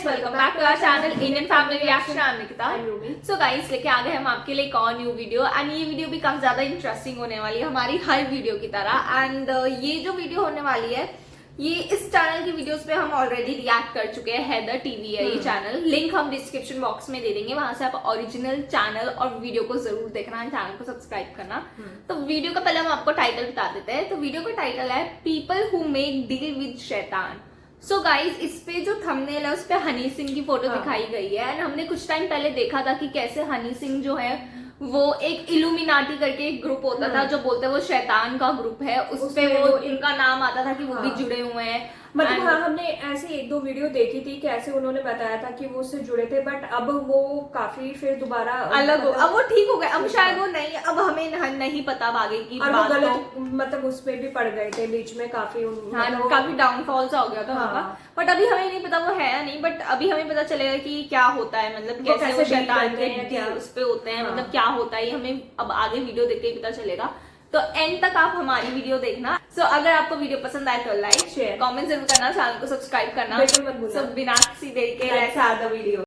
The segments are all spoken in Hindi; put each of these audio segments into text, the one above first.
Welcome back to our channel Indian family reaction. I am Nikita. So guys, लेके आ गए हम आपके लिए एक और न्यू वीडियो एंड ये वीडियो भी काफी ज्यादा इंटरेस्टिंग होने वाली है हमारी हर वीडियो की तरह। एंड ये जो वीडियो होने वाली है ये इस चैनल की वीडियोस पे हम ऑलरेडी रिएक्ट कर चुके हैं। हैदर टीवी है ये चैनल, लिंक हम डिस्क्रिप्शन बॉक्स में दे देंगे, वहां से आप ओरिजिनल चैनल और वीडियो को जरूर देखना है, चैनल को सब्सक्राइब करना। तो वीडियो का पहले हम आपको टाइटल बता देते हैं। तो वीडियो का टाइटल है people who make deal with शैतान। सो गाइज, इस पे जो थंबनेल है उस पे हनी सिंह की फोटो दिखाई गई है एंड हमने कुछ टाइम पहले देखा था कि कैसे हनी सिंह जो है वो एक इल्यूमिनाटी करके एक ग्रुप होता था जो बोलते हैं वो शैतान का ग्रुप है, उस पे वो इनका नाम आता था कि वो भी जुड़े हुए हैं। मतलब हाँ, हमने ऐसे एक दो वीडियो देखी थी कि ऐसे उन्होंने बताया था कि वो उससे जुड़े थे, बट अब वो काफी फिर दोबारा अलग हो, अब वो ठीक हो गए, अब शायद वो नहीं, अब हमें नहीं पता अब आगे की और बात। वो गलत मतलब उसमें भी पड़ गए थे बीच में काफी मतलब काफी डाउनफॉल सा हो गया था उनका। बट अभी हमें नहीं पता वो है या नहीं, बट अभी हमें पता चलेगा कि क्या होता है, मतलब कैसे वो शैतान के उस पे होते हैं, मतलब क्या होता है हमें अब आगे वीडियो देख के पता चलेगा। तो एंड तक आप हमारी वीडियो देखना। सो अगर आपको वीडियो पसंद आए तो लाइक शेयर कमेंट जरूर करना, चैनल को सब्सक्राइब करना। सो बिना किसी देरी के लेट्स स्टार्ट द वीडियो।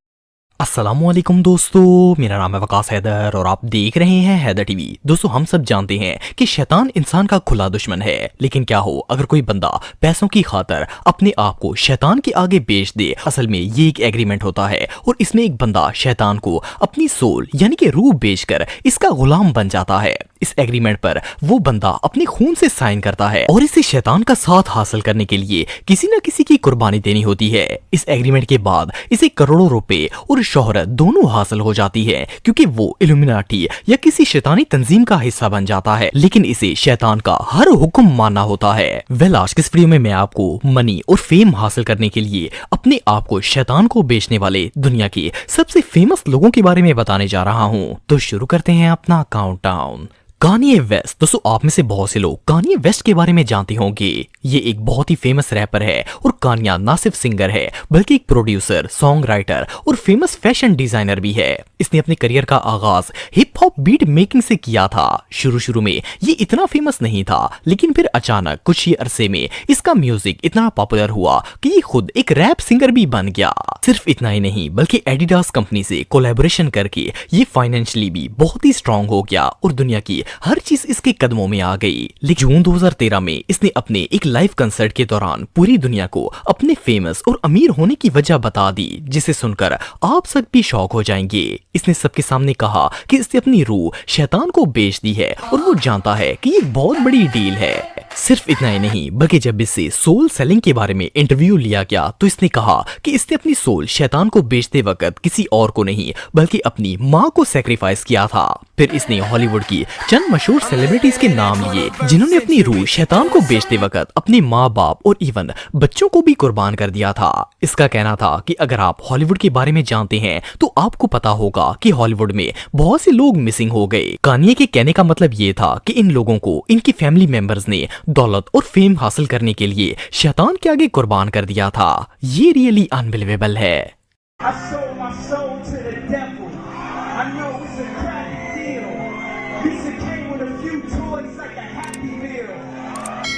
अस्सलामुअलैकुम दोस्तों, मेरा नाम है वकास हैदर और आप देख रहे हैं हैदर टीवी। दोस्तों, हम सब जानते हैं कि शैतान इंसान का खुला दुश्मन है, लेकिन क्या हो अगर कोई बंदा पैसों की खातिर अपने आप को शैतान के आगे बेच दे। असल में ये एक एग्रीमेंट होता है और इसमें एक बंदा शैतान को अपनी सोल यानी कि रूह बेचकर इसका गुलाम बन जाता है। इस एग्रीमेंट पर वो बंदा अपने खून से साइन करता है और इसे शैतान का साथ हासिल करने के लिए किसी न किसी की कुर्बानी देनी होती है। इस एग्रीमेंट के बाद इसे करोड़ों रुपए और शोहरत दोनों हासिल हो जाती है, क्योंकि वो इल्यूमिनाटी या किसी शैतानी तंजीम का हिस्सा बन जाता है। लेकिन इसे शैतान का हर हुक्म मानना होता है। आज के इस वीडियो में मैं आपको मनी और फेम हासिल करने के लिए अपने आप को शैतान को बेचने वाले दुनिया के सबसे फेमस लोगों के बारे में बताने जा रहा हूँ। तो शुरू करते हैं अपना काउंटडाउन। Kanye West. दोस्तों, आप में से बहुत से लोग कान्ये वेस्ट के बारे में जानते होंगे। ये एक बहुत ही फेमस रैपर है और कान्या ना सिर्फ सिंगर है बल्कि एक प्रोड्यूसर, सॉन्ग राइटर और फेमस फैशन डिजाइनर भी है। इसने अपने करियर का आगाज हिप हॉप बीट मेकिंग से किया था। शुरू में ये इतना फेमस नहीं था, लेकिन फिर अचानक कुछ ही अरसे में इसका म्यूजिक इतना पॉपुलर हुआ कि ये खुद एक रैप सिंगर भी बन गया। सिर्फ इतना ही नहीं बल्कि एडिडास कंपनी से कोलैबोरेशन करके ये फाइनेंशियली भी बहुत ही स्ट्रांग हो गया और दुनिया की हर चीज इसके कदमों में आ गई। लेकिन जून 2013 में इसने अपने एक लाइव कंसर्ट के दौरान पूरी दुनिया को अपने फेमस और अमीर होने की वजह बता दी, जिसे सुनकर आप सब भी शॉक हो जाएंगे। इसने सबके सामने कहा कि इसने अपनी रूह शैतान को बेच दी है और वो जानता है कि ये बहुत बड़ी डील है। सिर्फ इतना ही नहीं बल्कि जब इससे सोल सेलिंग के बारे में इंटरव्यू लिया गया तो इसने कहा कि इसने अपनी सोल शैतान को बेचते वक्त किसी और को नहीं बल्कि अपनी माँ को सैक्रिफाइस किया था। फिर इसने हॉलीवुड की चंद मशहूर सेलिब्रिटीज के नाम लिए जिन्होंने अपनी रूह शैतान को बेचते वक्त अपने माँ बाप और इवन बच्चों को भी कुर्बान कर दिया था। इसका कहना था कि अगर आप हॉलीवुड के बारे में जानते हैं तो आपको पता होगा कि हॉलीवुड में बहुत से लोग मिसिंग हो गए। कान्ये के कहने का मतलब ये था कि इन लोगों को इनकी फैमिली मेंबर्स ने दौलत और फेम हासिल करने के लिए शैतान के आगे कुर्बान कर दिया था। ये रियली अनबिलीवेबल है।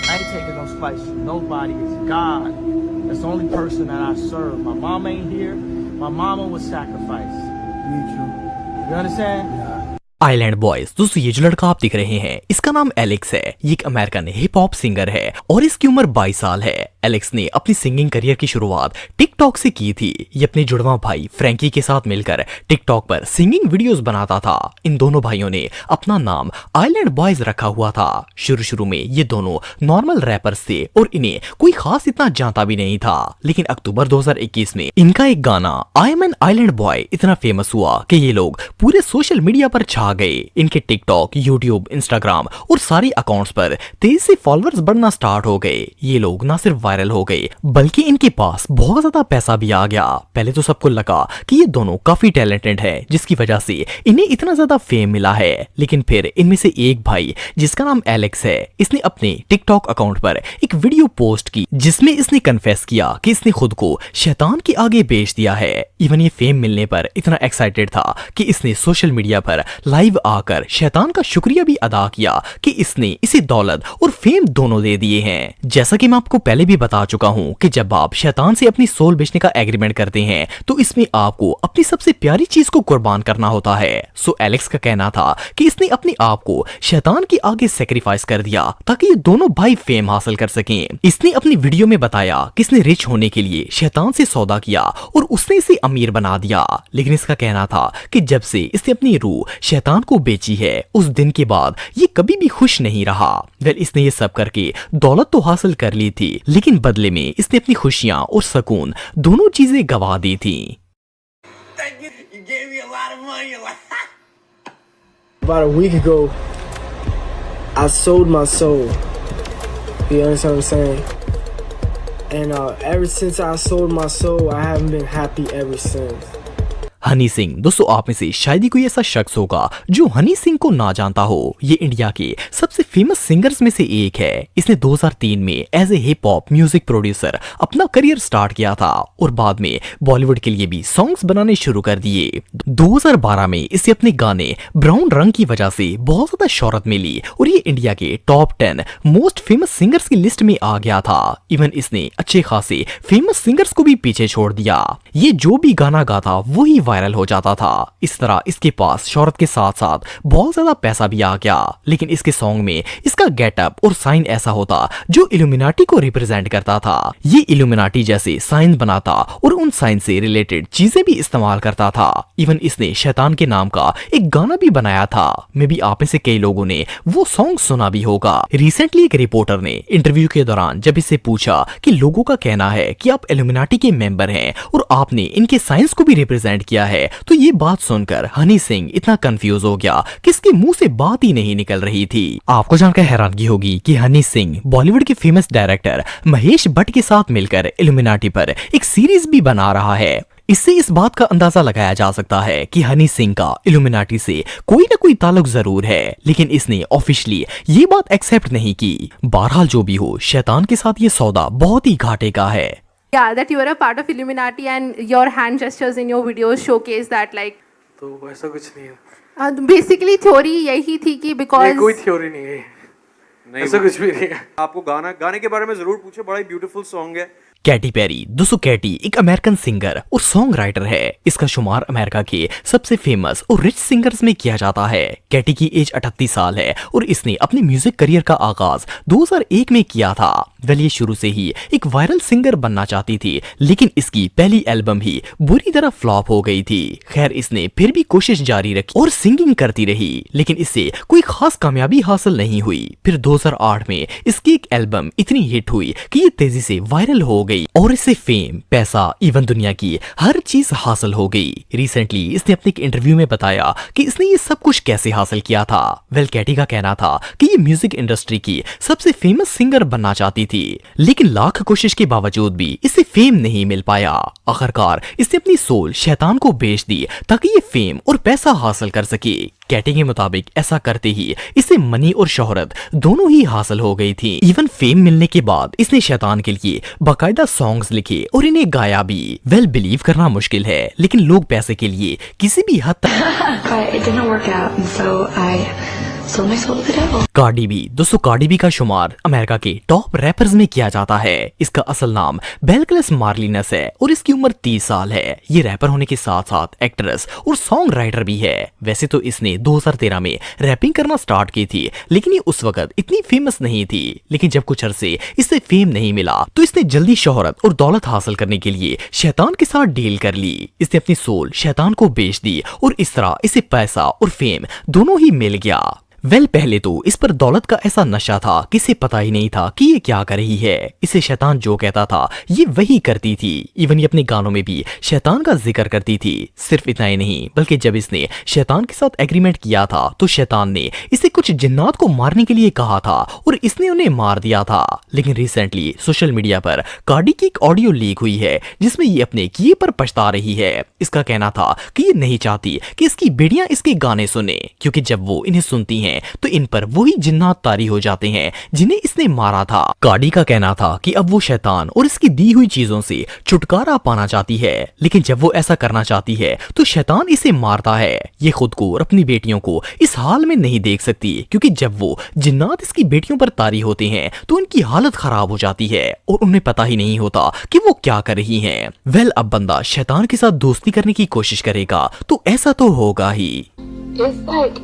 I ain't taking no spice from nobody. It's God. That's the only person that I serve. My mom ain't here. My mama was sacrificed. Me too. You understand? Yeah. Island boys. दोस्तों, ये जो लड़का आप दिख रहे हैं इसका नाम एलेक्स है। ये एक अमेरिकन हिप हॉप सिंगर है और इसकी उम्र 22 साल है। एलेक्स ने अपनी सिंगिंग करियर की शुरुआत टिकटॉक से की थी। ये अपने जुड़वा भाई फ्रैंकी के साथ मिलकर टिकटॉक पर सिंगिंग वीडियोस बनाता था। इन दोनों भाइयों ने अपना नाम आइलैंड बॉयज रखा हुआ था। शुरू में ये दोनों नॉर्मल रैपर्स थे और इन्हें कोई खास इतना जानता भी नहीं था। लेकिन अक्टूबर 2021 में इनका एक गाना I am an island boy इतना फेमस हुआ कि ये लोग पूरे सोशल मीडिया पर छा गए। इनके टिकटॉक, यूट्यूब, इंस्टाग्राम और सारे अकाउंट्स पर तेजी से फॉलोअर्स बढ़ना स्टार्ट हो गए। ये लोग ना सिर्फ वायरल हो गए बल्कि इनके पास बहुत ज्यादा पैसा भी आ गया। पहले तो सबको लगा कि ये दोनों काफी टैलेंटेड है जिसकी वजह से इन्हें इतना ज्यादा फेम मिला है। लेकिन फिर इनमें से एक भाई जिसका नाम एलेक्स है, इसने अपने टिकटॉक अकाउंट पर एक वीडियो पोस्ट की जिसमें इसने कन्फेस किया कि इसने खुद को शैतान के आगे बेच दिया है। इवन ये फेम मिलने पर इतना एक्साइटेड था कि इसने सोशल मीडिया पर लाइव लाइव आकर शैतान का शुक्रिया भी अदा किया कि इसने इसे दौलत और फेम दोनों दे दिए हैं। जैसा कि मैं आपको पहले भी बता चुका हूँ कि जब आप शैतान से अपनी सोल बेचने का एग्रीमेंट करते हैं तो इसमें आपको अपनी सबसे प्यारी चीज को कुर्बान करना होता है। सो एलेक्स का कहना था कि इसने अपने आप को शैतान के आगे सेक्रीफाइस कर दिया ताकि ये दोनों भाई फेम हासिल कर सकें। इसने अपनी वीडियो में बताया कि इसने रिच होने के लिए शैतान से सौदा किया और उसने इसे अमीर बना दिया, लेकिन इसका कहना था कि जब से इसने अपनी रूह शैतान को बेची है उस दिन के बाद ये कभी भी खुश नहीं रहा। वेल, इसने ये सब करके दौलत तो हासिल कर ली थी, लेकिन बदले में इसने अपनी खुशियां और सुकून दोनों चीजें गवा दी थी। About a week ago, I sold my soul. You understand what I'm saying? And ever since I sold my soul, I haven't been happy ever since. Honey Singh, दोस्तों आप में से शायद ही कोई ऐसा शख्स होगा जो हनी सिंह को ना जानता हो। ये इंडिया के सबसे फेमस सिंगर्स में से एक है। इसने 2003 में as a hip hop music producer अपना करियर स्टार्ट किया था और बाद में बॉलीवुड के लिए भी सॉन्ग्स बनाने शुरू कर दिए। 2012 में इसे अपने गाने ब्राउन रंग की वजह से बहुत ज्यादा शोहरत मिली और ये इंडिया के टॉप 10 मोस्ट फेमस सिंगर्स की लिस्ट में आ गया था। इवन इसने अच्छे खासे फेमस सिंगर्स को भी पीछे छोड़ दिया। ये जो भी गाना गाता वही वायरल हो जाता था। इस तरह इसके पास शोहरत के साथ साथ बहुत ज्यादा पैसा भी आ गया, लेकिन इसके सॉन्ग में इसका गेटअप और साइन ऐसा होता जो इल्यूमिनाटी को रिप्रेजेंट करता था। ये इल्यूमिनाटी जैसे साइन बनाता और उन साइन से रिलेटेड चीजें भी इस्तेमाल करता था। इवन इसने शैतान के नाम का एक गाना भी बनाया था। मे बी आप में से कई लोगों ने वो सॉन्ग सुना भी होगा। रिसेंटली एक रिपोर्टर ने इंटरव्यू के दौरान जब इससे पूछा कि लोगों का कहना है कि आप इल्यूमिनाटी के मेंबर हैं और आपने इनके साइंस को भी रिप्रेजेंट किया है, तो ये बात सुनकर हनी सिंह इतना कंफ्यूज हो गया कि इसके मुंह से बात ही नहीं निकल रही थी। आपको जानकर हैरानगी होगी कि हनी सिंह बॉलीवुड के फेमस डायरेक्टर महेश भट्ट के साथ मिलकर इल्यूमिनाटी पर एक सीरीज भी बना रहा है। इससे इस बात का अंदाजा लगाया जा सकता है कि हनी सिंह का इल्यूमिनाटी से कोई ना कोई ताल्लुक जरूर है, लेकिन इसने ऑफिशियली ये बात एक्सेप्ट नहीं की। बहरहाल जो भी हो, शैतान के साथ ये सौदा बहुत ही घाटे का है। Yeah, that you are a part of Illuminati and your hand gestures in your videos showcase that like. तो ऐसा कुछ नहीं है। Basically theory यही थी कि because. नहीं, कोई थ्योरी नहीं है, ऐसा कुछ भी नहीं है। आपको गाने के बारे में जरूर पूछे, बड़ा ही ब्यूटीफुल सॉन्ग है। कैटी पेरी, दोस्तों कैटी एक अमेरिकन सिंगर और सॉन्ग राइटर है। इसका शुमार अमेरिका के सबसे फेमस और रिच सिंगर्स में किया जाता है। कैटी की एज 38 साल है और इसने अपने म्यूजिक करियर का आगाज 2001 में किया था। वेल, ये शुरू से ही एक वायरल सिंगर बनना चाहती थी, लेकिन इसकी पहली एल्बम ही बुरी तरह फ्लॉप हो गई थी। खैर, इसने फिर भी कोशिश जारी रखी और सिंगिंग करती रही, लेकिन इससे कोई खास कामयाबी हासिल नहीं हुई। फिर 2008 में इसकी एक एल्बम इतनी हिट हुई कि ये तेजी से वायरल हो गई और इससे फेम, पैसा, इवन दुनिया की हर चीज हासिल हो गई। रिसेंटली इसने अपने एक इंटरव्यू में बताया कि इसने ये सब कुछ कैसे हासिल किया था। वेल, कैटी का कहना था कि ये म्यूजिक इंडस्ट्री की सबसे फेमस सिंगर बनना चाहती थी, लेकिन लाख कोशिश के बावजूद भी इसे फेम नहीं मिल पाया। आखिरकार इसने अपनी सोल शैतान को बेच दी ताकि ये फेम और पैसा हासिल कर सके। कैटी के मुताबिक ऐसा करते ही इसे मनी और शोहरत दोनों ही हासिल हो गई थी। इवन फेम मिलने के बाद इसने शैतान के लिए बाकायदा सॉन्ग्स लिखे और इन्हें गाया भी। वेल, बिलीव करना मुश्किल है, लेकिन लोग पैसे के लिए किसी भी हद तक कार्डी बी, दोस्तों कार्डी बी का शुमार अमेरिका के टॉप रैपर्स में किया जाता है। इसका असल नाम बेलक्लेस मार्लिनस है और इसकी उम्र 30 साल है। ये रैपर होने के साथ साथ एक्ट्रेस और सॉन्ग राइटर भी है। वैसे तो इसने 2013 में रैपिंग करना स्टार्ट की थी, लेकिन ये उस वक्त इतनी फेमस नहीं थी। लेकिन जब कुछ अरसे इससे फेम नहीं मिला तो इसने जल्दी शोहरत और दौलत हासिल करने के लिए शैतान के साथ डील कर ली। इसने अपनी सोल शैतान को बेच दी और इस तरह इसे पैसा और फेम दोनों ही मिल गया। वेल, पहले तो इस पर दौलत का ऐसा नशा था कि इसे पता ही नहीं था कि ये क्या कर रही है। इसे शैतान जो कहता था ये वही करती थी। इवन ये अपने गानों में भी शैतान का जिक्र करती थी। सिर्फ इतना ही नहीं, बल्कि जब इसने शैतान के साथ एग्रीमेंट किया था तो शैतान ने इसे कुछ जिन्नात को मारने के लिए कहा था और इसने उन्हें मार दिया था। लेकिन रिसेंटली सोशल मीडिया पर कार्डी की एक ऑडियो लीक हुई है जिसमें ये अपने किए पर पछता रही है। इसका कहना था कि ये नहीं चाहती कि इसकी बेटियां इसके गाने सुने, क्योंकि जब वो इन्हें सुनती हैं हैं तो इन पर वही जिन्नात तारी हो जाते हैं जिन्हें इसने मारा था। कार्डी का कहना था कि अब वो शैतान और इसकी दी हुई चीजों से छुटकारा पाना चाहती है, लेकिन जब वो ऐसा करना चाहती है तो शैतान इसे मारता है। ये खुद को और अपनी बेटियों को इस हाल में नहीं देख सकती, क्योंकि जब वो जिन्नात इसकी बेटियों पर तारी होते हैं तो उनकी हालत खराब हो जाती है और उन्हें पता ही नहीं होता कि वो क्या कर रही हैं। वेल, अब बंदा शैतान के साथ दोस्ती करने की कोशिश करेगा तो ऐसा तो होगा ही। It's like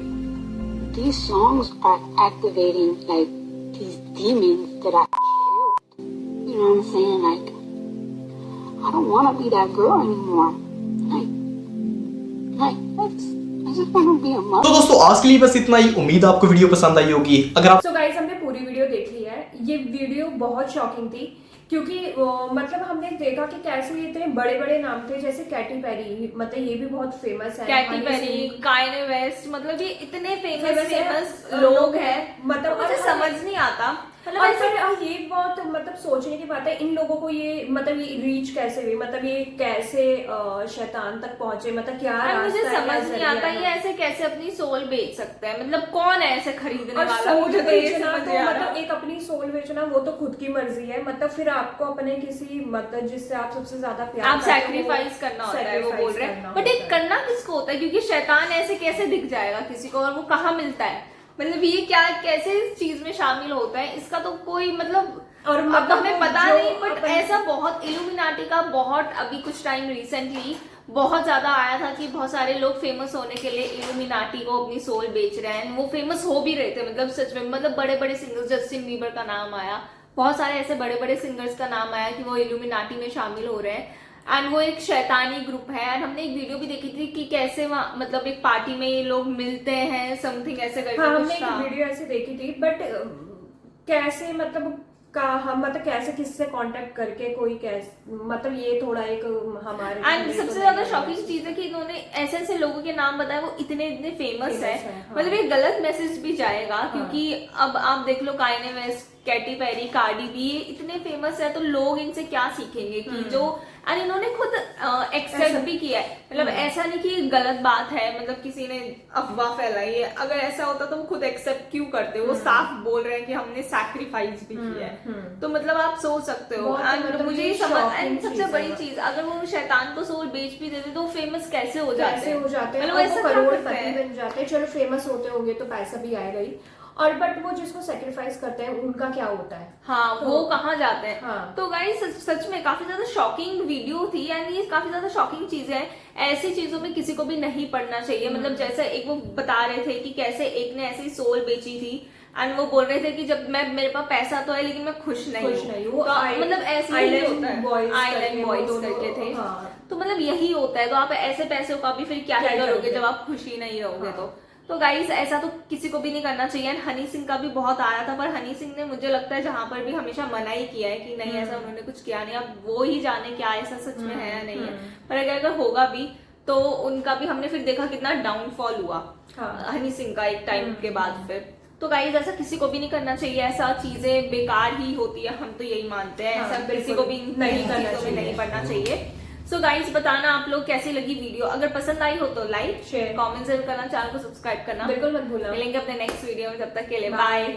these songs are activating like these demons that I killed. You know what I'm saying? Like, I don't want to be that girl anymore. Like, I just want to be a mother. तो दोस्तों आज के लिए बस इतना ही। उम्मीद आपको वीडियो पसंद आई होगी। अगर आप सो गाइस, हमने पूरी वीडियो देख ली है। ये वीडियो बहुत शॉकिंग थी क्योंकि मतलब हमने देखा कि कैसे इतने बड़े बड़े नाम थे, जैसे कैटी पेरी, मतलब ये भी बहुत फेमस है। कैटी पेरी, कायने वेस्ट, मतलब ये इतने फेमस लोग हैं, मतलब मुझे समझ नहीं आता। मतलब और फिर ये बहुत मतलब सोचने की बात है, इन लोगों को ये मतलब ये रीच कैसे हुई, मतलब ये कैसे शैतान तक पहुंचे, मतलब क्या मुझे रास्ता है, समझ क्या नहीं आता जरिया ये है। ऐसे कैसे अपनी सोल बेच सकता है। मतलब कौन है ऐसे खरीदने और वाला? सोल मुझे तो ये बेचना समझ तो नहीं आ रहा। मतलब एक अपनी सोल बेचना वो तो खुद की मर्जी है, मतलब फिर आपको अपने किसी मतलब जिससे आप सबसे ज्यादा प्यार आप करते हो, सैक्रिफाइस करना होता है, वो बोल रहे हैं। करना बट होता एक है। करना किसको होता है? क्योंकि शैतान ऐसे कैसे दिख जाएगा किसी को, और वो कहाँ मिलता है? मतलब ये क्या कैसे इस चीज में शामिल होता है, इसका तो कोई मतलब और अब मतलब हमें पता जो नहीं। बट अपन- ऐसा बहुत इल्यूमिनाटी का बहुत अभी कुछ टाइम रिसेंटली बहुत ज्यादा आया था कि बहुत सारे लोग फेमस होने के लिए इल्यूमिनाटी को अपनी सोल बेच रहे हैं। वो फेमस हो भी रहे थे, मतलब सच में, मतलब बड़े बड़े सिंगर्स, जस्टिन बीबर का नाम आया, बहुत सारे ऐसे बड़े बड़े सिंगर्स का नाम आया कि वो इल्यूमिनाटी में शामिल हो रहे हैं। एंड वो एक शैतानी ग्रुप है। एंड हमने एक वीडियो भी देखी थी कि कैसे वहाँ मतलब एक पार्टी में ये लोग मिलते हैं, समथिंग ऐसे करके हाँ, कुछ हमने एक था। वीडियो ऐसे देखी थी, बट कैसे मतलब हम मतलब कैसे किससे कांटेक्ट करके कोई कैसे, मतलब ये थोड़ा एक हमारे एंड लिए तो सबसे नहीं ज्यादा है। शॉकिंग चीज है कि इन्होंने ऐसे ऐसे लोगों के नाम बताए, वो इतने इतने फेमस Famous है। है, हाँ। मतलब ये गलत मैसेज भी जाएगा, क्योंकि अब आप देख लो Kanye West, Katy Perry, Cardi B, ये इतने फेमस है तो लोग इनसे क्या सीखेंगे कि जो, एंड इन्होंने खुद एक्सेप्ट भी किया है। मतलब ऐसा नहीं कि गलत बात है, मतलब किसी ने अफवाह फैलाई है। अगर ऐसा होता तो वो खुद एक्सेप्ट क्यों करते? वो साफ बोल रहे हैं कि हमने सैक्रिफाइस भी किया है। तो मतलब आप सोच सकते हो। बहुत एंड मतलब मुझे ये ये समझ, shocking एंड सबसे चीज़ है। बड़ी चीज, अगर वो शैतान को सोल बेच भी देते तो फेमस कैसे हो जाते कैसे हो जाते हैं, मतलब और ऐसा वो क्या करते करोड़पति हैं? बन जाते हैं। चलो फेमस होते होंगे तो पैसा भी आएगा ही, और बट वो जिसको सेक्रीफाइस करते हैं उनका क्या होता है? हाँ, तो- वो कहाँ जाते हैं? हाँ। तो गाइस सच में काफी ज्यादा शॉकिंग वीडियो थी, एंड ये काफी ज्यादा शॉकिंग चीजें हैं। ऐसी चीजों में किसी को भी नहीं पड़ना चाहिए। मतलब जैसे एक वो बता रहे थे कि कैसे एक ने ऐसी सोल बेची थी, एंड वो बोल रहे थे कि जब मैं, मेरे पास पैसा तो है लेकिन मैं खुश नहीं हूँ। वो तो मतलब ऐसे ही Island होता है। Boys आइलैंड करके वो बॉयज दोनों, करके थे। हाँ। तो मतलब यही होता है। तो आप ऐसे पैसों का भी फिर क्या क्या करोगे करोगे? जब आप खुशी नहीं रहोगे? तो गाइस ऐसा तो किसी को भी नहीं करना चाहिए। एंड हनी सिंह का भी बहुत आया था, पर हनी सिंह ने मुझे लगता है जहां पर भी हमेशा मना ही किया है कि नहीं, ऐसा उन्होंने कुछ किया नहीं। अब वो ही जाने क्या ऐसा सच में है या नहीं है। पर अगर होगा भी तो उनका भी हमने फिर देखा कितना डाउनफॉल हुआ हनी सिंह का एक टाइम के बाद फिर। तो गाइस ऐसा किसी को भी नहीं करना चाहिए। ऐसा चीजें बेकार ही होती है, हम तो यही मानते हैं। हाँ, ऐसा किसी बिल्कुल को भी नहीं करना चीजों में चाहिए। नहीं पड़ना चाहिए। सो गाइस बताना आप लोग कैसी लगी वीडियो। अगर पसंद आई हो तो लाइक, शेयर, कमेंट जरूर करना, चैनल को सब्सक्राइब करना बिल्कुल मत भूलना। मिलेंगे अपने नेक्स्ट वीडियो में, तब तक के लिए बाय। बाय।